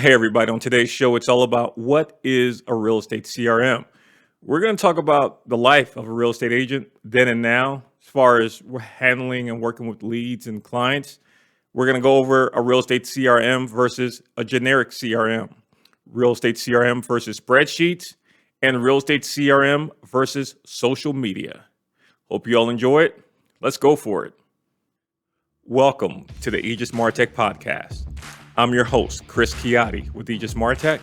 Hey, everybody. On today's show, it's all about what is a real estate CRM. We're going to talk about the life of a real estate agent then and now, as far as we're handling and working with leads and clients. We're going to go over a real estate CRM versus a generic CRM, real estate CRM versus spreadsheets, and real estate CRM versus social media. Hope you all enjoy it. Let's go for it. Welcome to the Aegis Martech podcast. I'm your host, Chris Chiatti with Aegis Martech,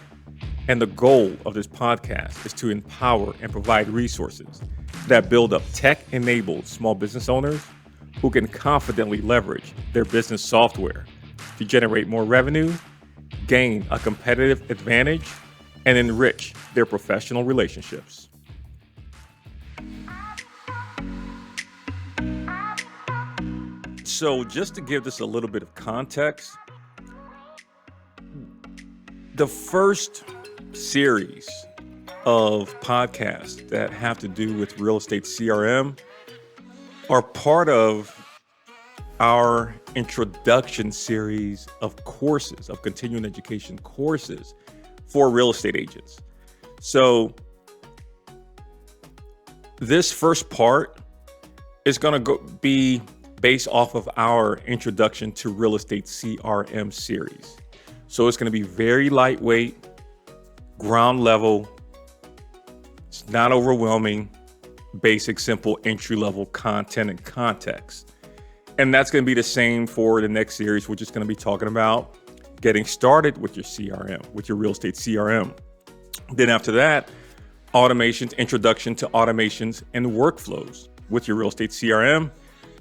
and the goal of this podcast is to empower and provide resources that build up tech-enabled small business owners who can confidently leverage their business software to generate more revenue, gain a competitive advantage, and enrich their professional relationships. So just to give this a little bit of context, the first series of podcasts that have to do with real estate CRM are part of our introduction series of courses, of continuing education courses for real estate agents. So this first part is going to be based off of our introduction to real estate CRM series. So it's going to be very lightweight, ground level. It's not overwhelming, basic, simple, entry-level content and context. And that's going to be the same for the next series, which is going to be talking about getting started with your CRM, with your real estate CRM. Then after that, automations, introduction to automations and workflows with your real estate CRM.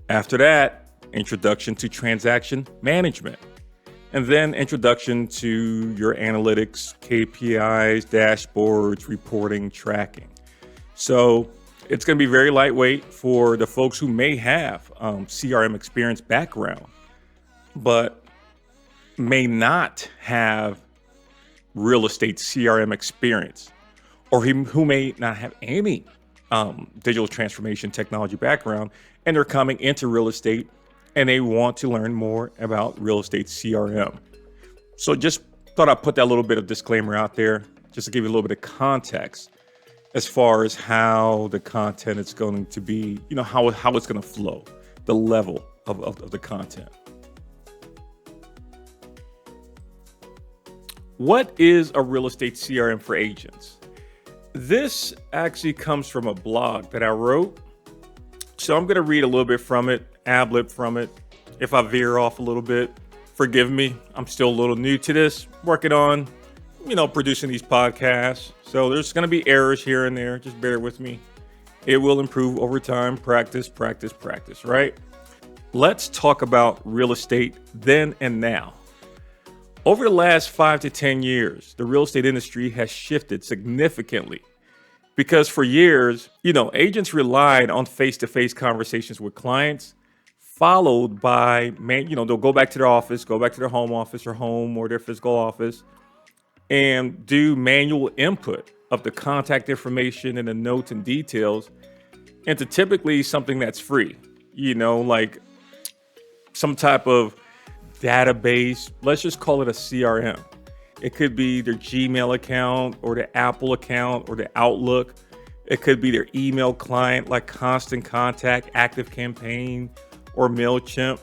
After that, introduction to transaction management. And then introduction to your analytics, KPIs, dashboards, reporting, tracking. So it's going to be very lightweight for the folks who may have CRM experience background, but may not have real estate CRM experience, or who may not have any digital transformation technology background, and they're coming into real estate and they want to learn more about real estate CRM. So just thought I'd put that little bit of disclaimer out there, just to give you a little bit of context as far as how the content is going to be, how it's going to flow, the level of the content. What is a real estate CRM for agents? This actually comes from a blog that I wrote. So I'm going to read a little bit from it, ad-lib from it. If I veer off a little bit, forgive me. I'm still a little new to this, working on, producing these podcasts. So there's going to be errors here and there. Just bear with me. It will improve over time. Practice, right? Let's talk about real estate then and now. Over the last 5 to 10 years, the real estate industry has shifted significantly. Because for years, agents relied on face-to-face conversations with clients, followed by, they'll go back to their office, go back to their home office or their physical office, and do manual input of the contact information and the notes and details into typically something that's free, like some type of database. Let's just call it a CRM. It could be their Gmail account or the Apple account or the Outlook. It could be their email client like Constant Contact, Active Campaign, or MailChimp.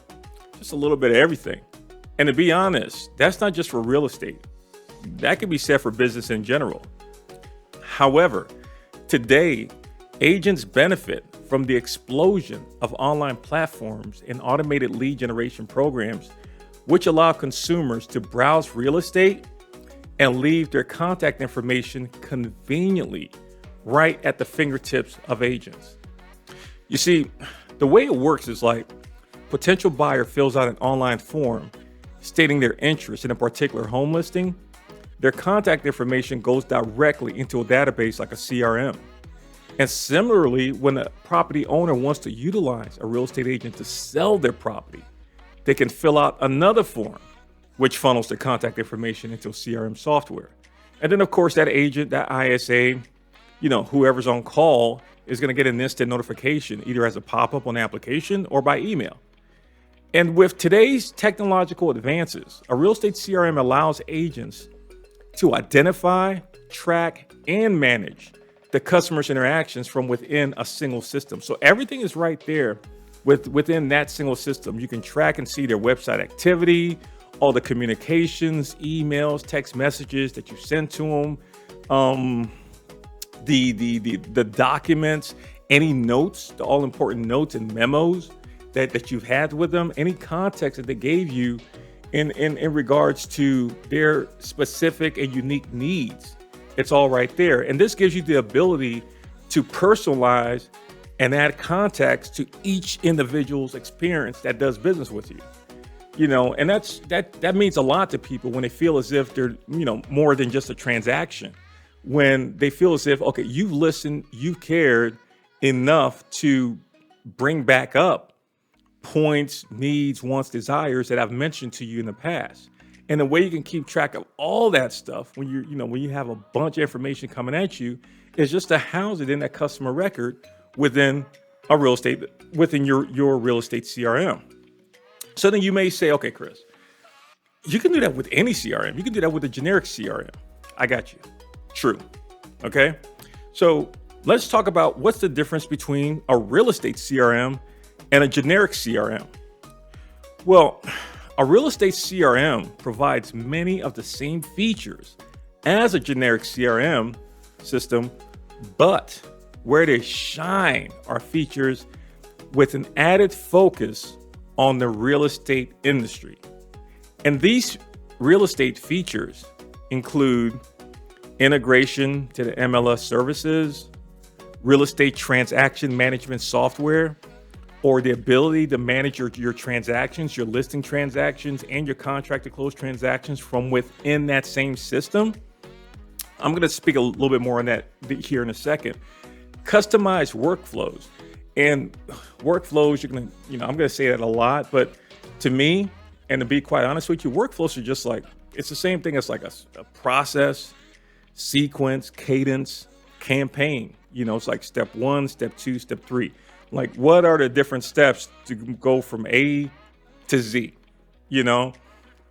Just a little bit of everything. And to be honest, that's not just for real estate. That could be said for business in general. However, today, agents benefit from the explosion of online platforms and automated lead generation programs, which allow consumers to browse real estate and leave their contact information conveniently right at the fingertips of agents. You see, the way it works is like potential buyer fills out an online form stating their interest in a particular home listing. Their contact information goes directly into a database like a CRM. And similarly, when a property owner wants to utilize a real estate agent to sell their property, they can fill out another form, which funnels the contact information into CRM software. And then, of course, that agent, that ISA, whoever's on call is going to get an instant notification, either as a pop-up on the application or by email. And with today's technological advances, a real estate CRM allows agents to identify, track, and manage the customer's interactions from within a single system. So everything is right there within that single system. You can track and see their website activity, all the communications, emails, text messages that you send to them, the documents, any notes, the all important notes and memos that you've had with them, any context that they gave you in regards to their specific and unique needs. It's all right there. And this gives you the ability to personalize and add context to each individual's experience that does business with you. And that means a lot to people when they feel as if they're, more than just a transaction. When they feel as if, okay, you've listened, you've cared enough to bring back up points, needs, wants, desires that I've mentioned to you in the past. And the way you can keep track of all that stuff when you have a bunch of information coming at you is just to house it in that customer record within your real estate CRM. So then you may say, okay, Chris, you can do that with any CRM. You can do that with a generic CRM. I got you. True. Okay. So let's talk about what's the difference between a real estate CRM and a generic CRM. Well, a real estate CRM provides many of the same features as a generic CRM system, but where they shine are features with an added focus on the real estate industry. And these real estate features include integration to the MLS services, real estate transaction management software, or the ability to manage your transactions, your listing transactions, and your contract to close transactions from within that same system. I'm going to speak a little bit more on that here in a second. Customized workflows. And workflows, I'm going to say that a lot, but to me, and to be quite honest with you, workflows are just like, it's the same thing as like a process, sequence, cadence, campaign. It's like step 1, step 2, step 3. Like, what are the different steps to go from A to Z?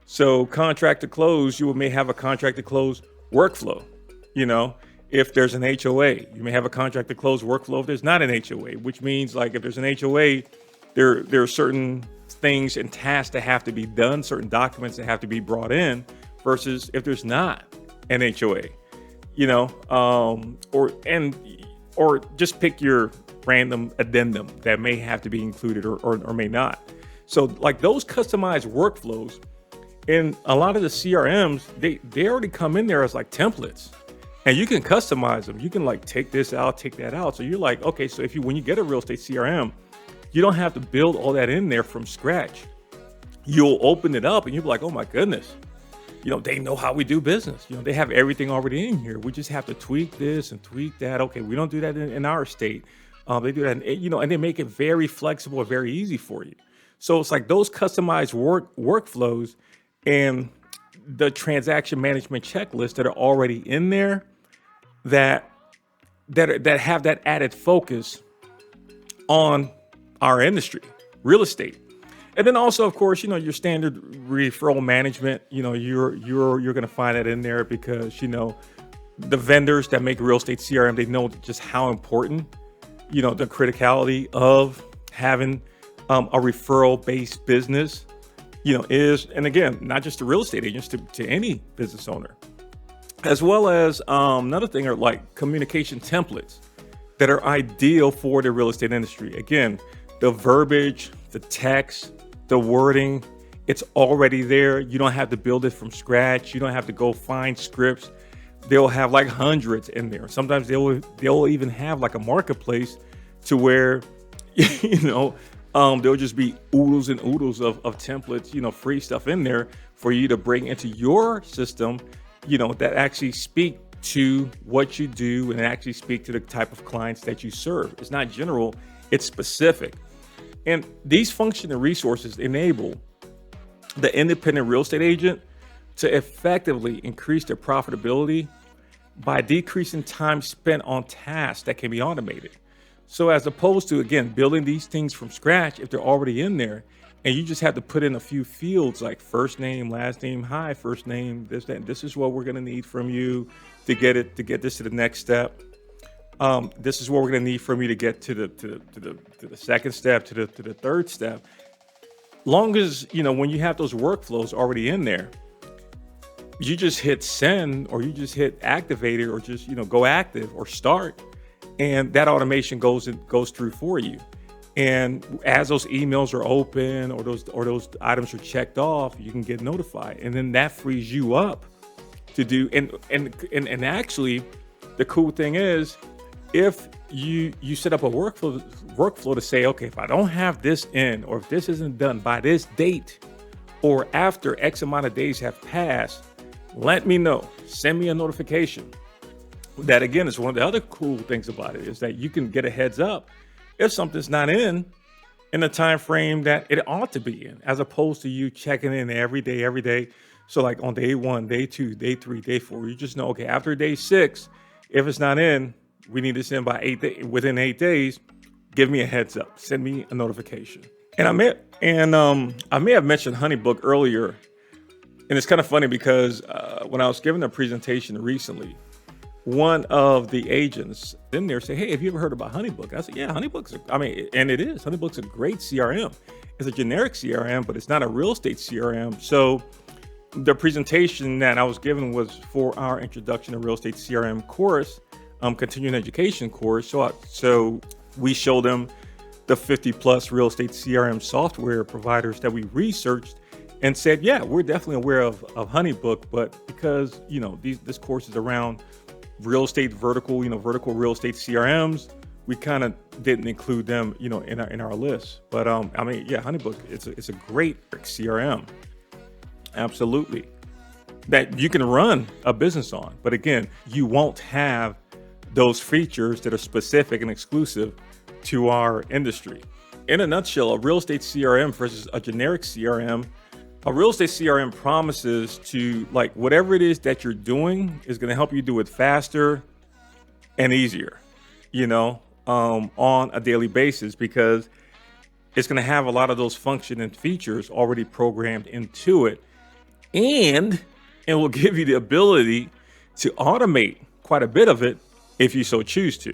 So contract to close, you may have a contract to close workflow. If there's an HOA, you may have a contract to close workflow if there's not an HOA, which means like if there's an HOA, there are certain things and tasks that have to be done, certain documents that have to be brought in, versus if there's not an HOA, or just pick your random addendum that may have to be included or may not. So like those customized workflows in a lot of the CRMs, they already come in there as like templates. And you can customize them. You can like take this out, take that out. So you're like, okay, so when you get a real estate CRM, you don't have to build all that in there from scratch. You'll open it up and you'll be like, oh my goodness, they know how we do business. They have everything already in here. We just have to tweak this and tweak that. Okay, we don't do that in our state. They do that, and they make it very flexible and very easy for you. So it's like those customized workflows and the transaction management checklist that are already in there that have that added focus on our industry, real estate. And then also, of course, your standard referral management, you're going to find that in there because, the vendors that make real estate CRM, they know just how important, the criticality of having a referral based business, is, and again, not just to real estate agents, to any business owner. As well as another thing are like communication templates that are ideal for the real estate industry. Again, the verbiage, the text, the wording, it's already there. You don't have to build it from scratch. You don't have to go find scripts. They'll have like hundreds in there. Sometimes they'll even have like a marketplace to where, there'll just be oodles and oodles of templates, free stuff in there for you to bring into your system, that actually speak to what you do and actually speak to the type of clients that you serve. It's not general, it's specific. And these functional resources enable the independent real estate agent to effectively increase their profitability by decreasing time spent on tasks that can be automated. So as opposed to, again, building these things from scratch, if they're already in there, and you just have to put in a few fields like first name, last name, hi, first name, this, that, this is what we're going to need from you to get this to the next step. This is what we're going to need from you to get to the second step, to the third step. Long as, when you have those workflows already in there, you just hit send, or you just hit activate it, or just, go active or start, and that automation goes through for you. And as those emails are open, or those items are checked off, you can get notified, and then that frees you up to do. And actually, the cool thing is, if you set up a workflow to say, okay, if I don't have this in, or if this isn't done by this date, or after X amount of days have passed, let me know. Send me a notification. That, again, is one of the other cool things about it, is that you can get a heads up if something's not in the time frame that it ought to be in, as opposed to you checking in every day. So like on day 1, day 2, day 3, day 4, you just know, okay, after day 6, if it's not in, we need this in by within 8 days. Give me a heads up. Send me a notification. And I may have mentioned HoneyBook earlier, and it's kind of funny because when I was giving a presentation recently, one of the agents in there said, "Hey, have you ever heard about HoneyBook?" I said, "Yeah, and it is. HoneyBook's a great CRM. It's a generic CRM, but it's not a real estate CRM." So the presentation that I was giving was for our Introduction to Real Estate CRM course, continuing education course. So we showed them the 50 plus real estate CRM software providers that we researched, and said, yeah, we're definitely aware of HoneyBook, but because, this course is around real estate vertical real estate CRMs, we kind of didn't include them, in our list. But HoneyBook, it's a great CRM. Absolutely. That you can run a business on. But again, you won't have those features that are specific and exclusive to our industry. In a nutshell, a real estate CRM versus a generic CRM, a real estate CRM promises to, like, whatever it is that you're doing is going to help you do it faster and easier, on a daily basis, because it's going to have a lot of those functions and features already programmed into it. And it will give you the ability to automate quite a bit of it if you so choose to.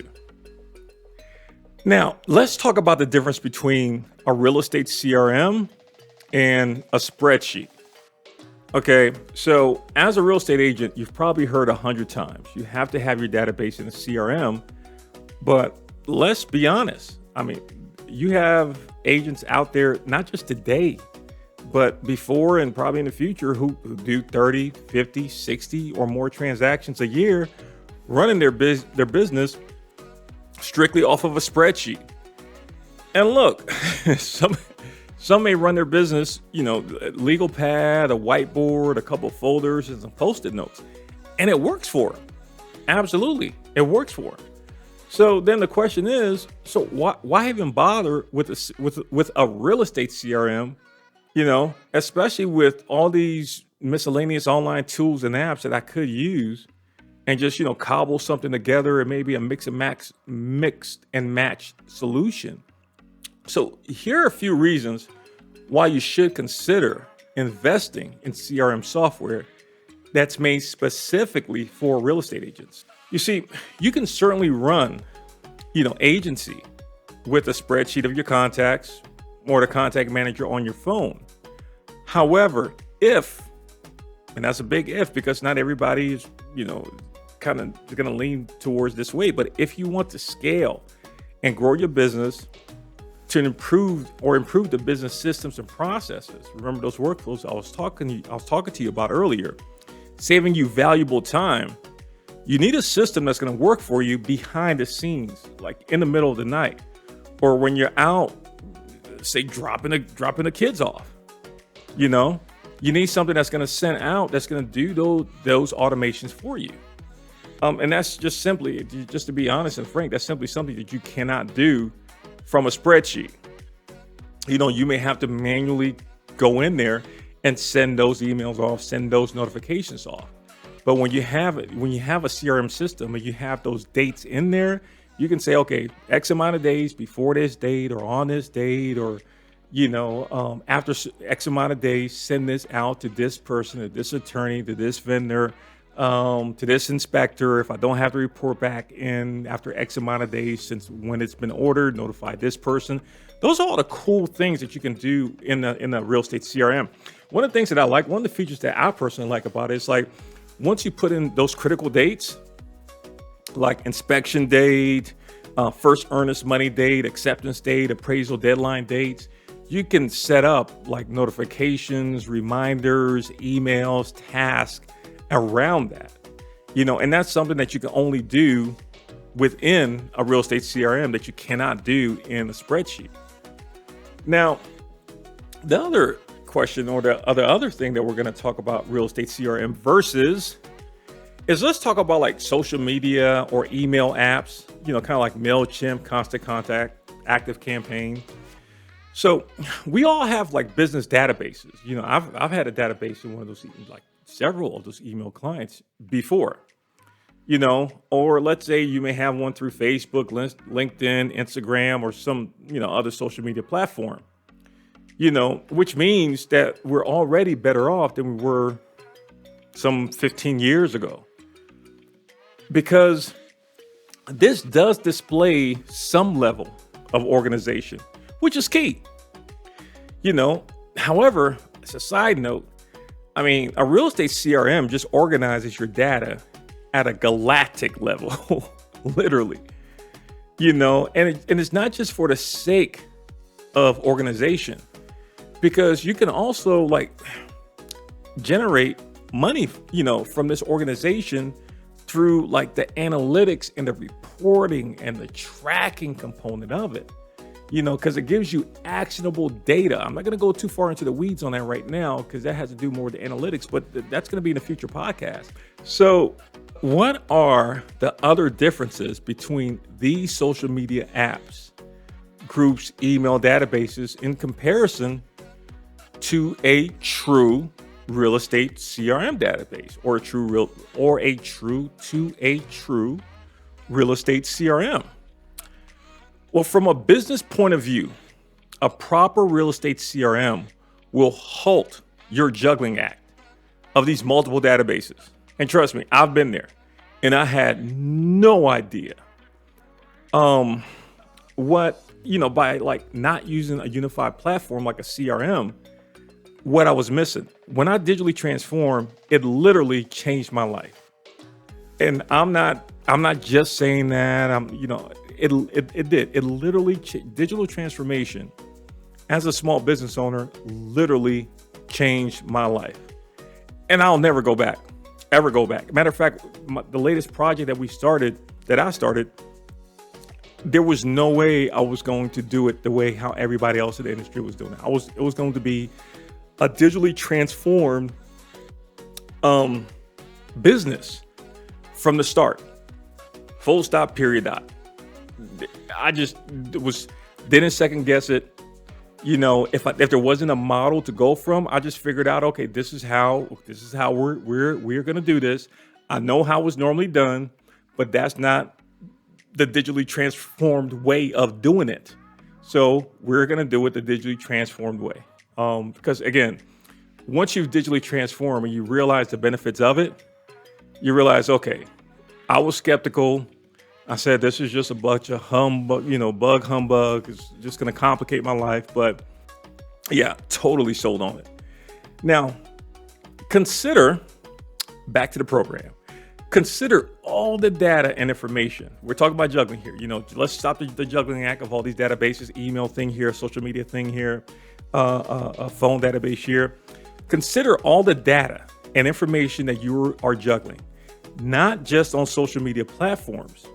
Now, let's talk about the difference between a real estate CRM and a spreadsheet. Okay, so as a real estate agent, you've probably heard 100 times, you have to have your database in a CRM. But let's be honest. You have agents out there, not just today, but before and probably in the future, who do 30, 50, 60 or more transactions a year, running their business strictly off of a spreadsheet. And look, some may run their business, legal pad, a whiteboard, a couple of folders, and some Post-it notes, and it works for them. Absolutely, it works for them. So then the question is, so why even bother with a real estate CRM? Especially with all these miscellaneous online tools and apps that I could use, and just, cobble something together, and maybe a mixed and match solution. So here are a few reasons why you should consider investing in CRM software that's made specifically for real estate agents. You see, you can certainly run, agency with a spreadsheet of your contacts or the contact manager on your phone. However, and that's a big if, because not everybody is, kind of going to lean towards this way. But if you want to scale and grow your business to improve the business systems and processes, remember those workflows I was talking to you about earlier, saving you valuable time, you need a system that's going to work for you behind the scenes, like in the middle of the night, or when you're out, say dropping the kids off. You need something that's going to send out, that's going to do those automations for you. And that's just to be honest and frank, that's simply something that you cannot do from a spreadsheet. You may have to manually go in there and send those emails off, send those notifications off. But when you have a CRM system and you have those dates in there, you can say, okay, X amount of days before this date or on this date, or After X amount of days, send this out to this person, to this attorney, to this vendor, to this inspector. If I don't have to report back in after X amount of days since when it's been ordered, notify this person. Those are all the cool things that you can do in the real estate CRM. One of the things that I like, one of the features that I personally like about it is like once you put in those critical dates, like inspection date, first earnest money date, acceptance date, appraisal deadline dates, you can set up like notifications, reminders, emails, tasks around that, and that's something that you can only do within a real estate CRM that you cannot do in a spreadsheet. Now, the other question or the other thing that we're going to talk about real estate CRM versus is let's talk about like social media or email apps, kind of like MailChimp, Constant Contact, Active Campaign. So we all have like business databases. I've had a database in one of those, like several of those email clients before, or let's say you may have one through Facebook, LinkedIn, Instagram, or some, other social media platform, which means that we're already better off than we were some 15 years ago. Because this does display some level of organization, which is key. However, as a side note, a real estate CRM just organizes your data at a galactic level, literally, and it's not just for the sake of organization, because you can also like generate money, from this organization through like the analytics and the reporting and the tracking component of it, because it gives you actionable data. I'm not going to go too far into the weeds on that right now because that has to do more with the analytics, but that's going to be in a future podcast. So what are the other differences between these social media apps, groups, email databases in comparison to a true real estate CRM database or a true real estate CRM? Well, from a business point of view, a proper real estate CRM will halt your juggling act of these multiple databases. And trust me, I've been there and I had no idea by like not using a unified platform like a CRM, what I was missing. When I digitally transformed, it literally changed my life. And I'm not just saying that. It did. It literally digital transformation as a small business owner literally changed my life. And I'll never go back. Ever go back. Matter of fact, the latest project that I started, there was no way I was going to do it the way how everybody else in the industry was doing it. It was going to be a digitally transformed business from the start. Full stop, period, dot. I just didn't second guess it. If there wasn't a model to go from, I just figured out, okay, this is how we're gonna do this. I know how it's normally done, but that's not the digitally transformed way of doing it. So we're gonna do it the digitally transformed way. Because again, once you've digitally transformed and you realize the benefits of it, you realize, okay, I was skeptical. I said, this is just a bunch of bug humbug. It's just going to complicate my life. But yeah, totally sold on it. Now, consider, back to the program, consider all the data and information. We're talking about juggling here. Let's stop the juggling act of all these databases, email thing here, social media thing here, a phone database here. Consider all the data and information that you are juggling, not just on social media platforms,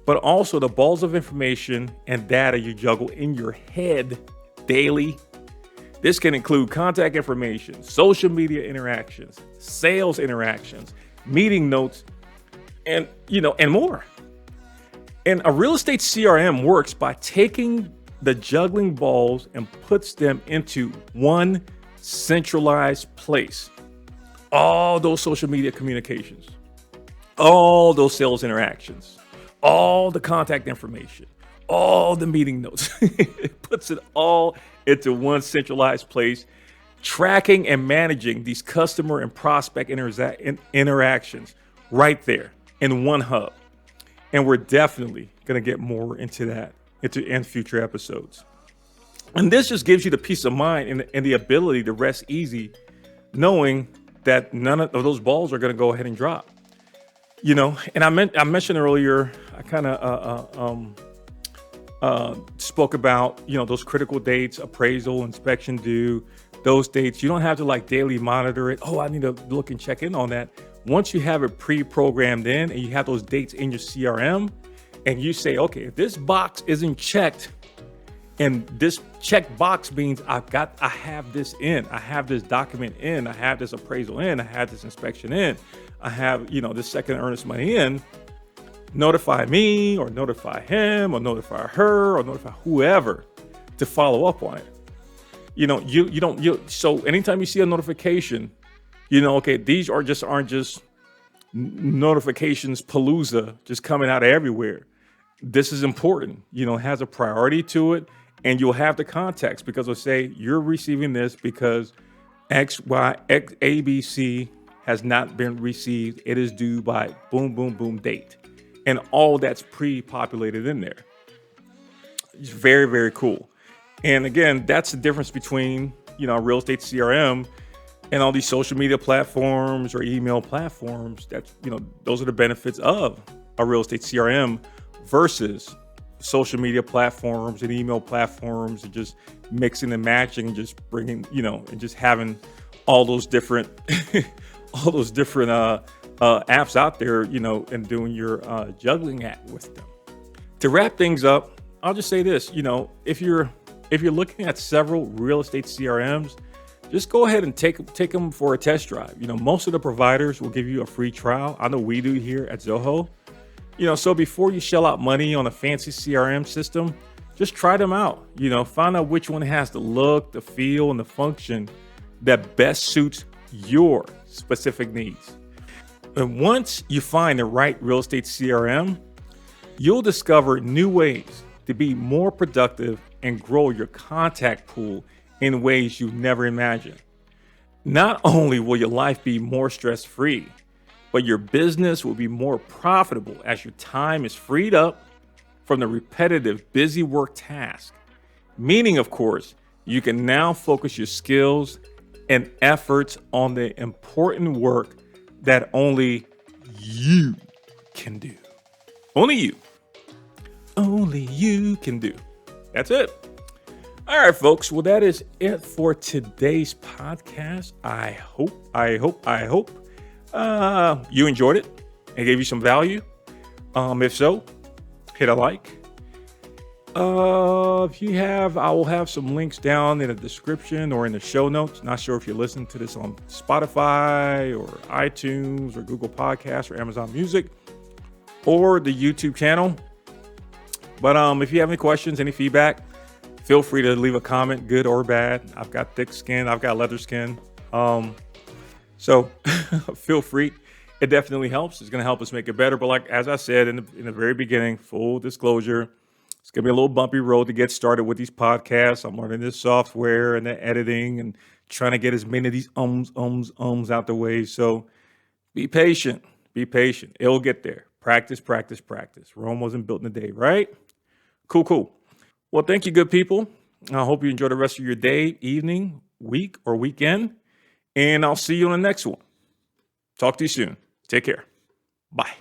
but also the balls of information and data you juggle in your head daily. This can include contact information, social media interactions, sales interactions, meeting notes, and more. And a real estate CRM works by taking the juggling balls and puts them into one centralized place. All those social media communications, all those sales interactions, all the contact information, all the meeting notes. It puts it all into one centralized place, tracking and managing these customer and prospect interactions right there in one hub. And we're definitely going to get more into that in future episodes. And this just gives you the peace of mind and the ability to rest easy, knowing that none of those balls are going to go ahead and drop. And I mentioned earlier, I kind of spoke about, those critical dates, appraisal, inspection due, those dates. You don't have to like daily monitor it. Oh, I need to look and check in on that. Once you have it pre-programmed in and you have those dates in your CRM and you say, okay, if this box isn't checked, and this check box means I have this in, I have this document in, I have this appraisal in, I have this inspection in, I have, this second earnest money in, notify me or notify him or notify her or notify whoever to follow up on it. So anytime you see a notification, okay, these aren't just notifications palooza just coming out of everywhere. This is important, it has a priority to it. And you'll have the context because it'll say you're receiving this because ABC has not been received. It is due by boom, boom, boom date. And all that's pre-populated in there. It's very, very cool. And again, that's the difference between, Real Estate CRM and all these social media platforms or email platforms. That's, those are the benefits of a Real Estate CRM versus social media platforms and email platforms, and just mixing and matching and just bringing, and just having all those different apps out there, and doing your juggling act with them. To wrap things up, I'll just say this, if you're looking at several real estate CRMs, just go ahead and take them for a test drive. Most of the providers will give you a free trial. I know we do here at Zoho. So before you shell out money on a fancy CRM system, just try them out. Find out which one has the look, the feel, and the function that best suits your specific needs. And once you find the right real estate CRM, you'll discover new ways to be more productive and grow your contact pool in ways you've never imagined. Not only will your life be more stress-free, but your business will be more profitable as your time is freed up from the repetitive, busy work task. Meaning, of course, you can now focus your skills and efforts on the important work that only you can do. Only you. Only you can do. That's it. All right, folks. Well, that is it for today's podcast. I hope you enjoyed it and gave you some value. If so, hit a like. If you have, I will have some links down in the description or in the show notes. Not sure if you're listening to this on Spotify or iTunes or Google Podcasts or Amazon Music or the YouTube channel. But if you have any questions, any feedback, feel free to leave a comment, good or bad. I've got thick skin. I've got leather skin. So feel free. It definitely helps. It's going to help us make it better. But as I said in the very beginning, full disclosure, it's going to be a little bumpy road to get started with these podcasts. I'm learning this software and the editing and trying to get as many of these ums out the way. So be patient. Be patient. It'll get there. Practice. Rome wasn't built in a day, right? Cool. Well, thank you, good people. I hope you enjoy the rest of your day, evening, week, or weekend. And I'll see you on the next one. Talk to you soon. Take care. Bye.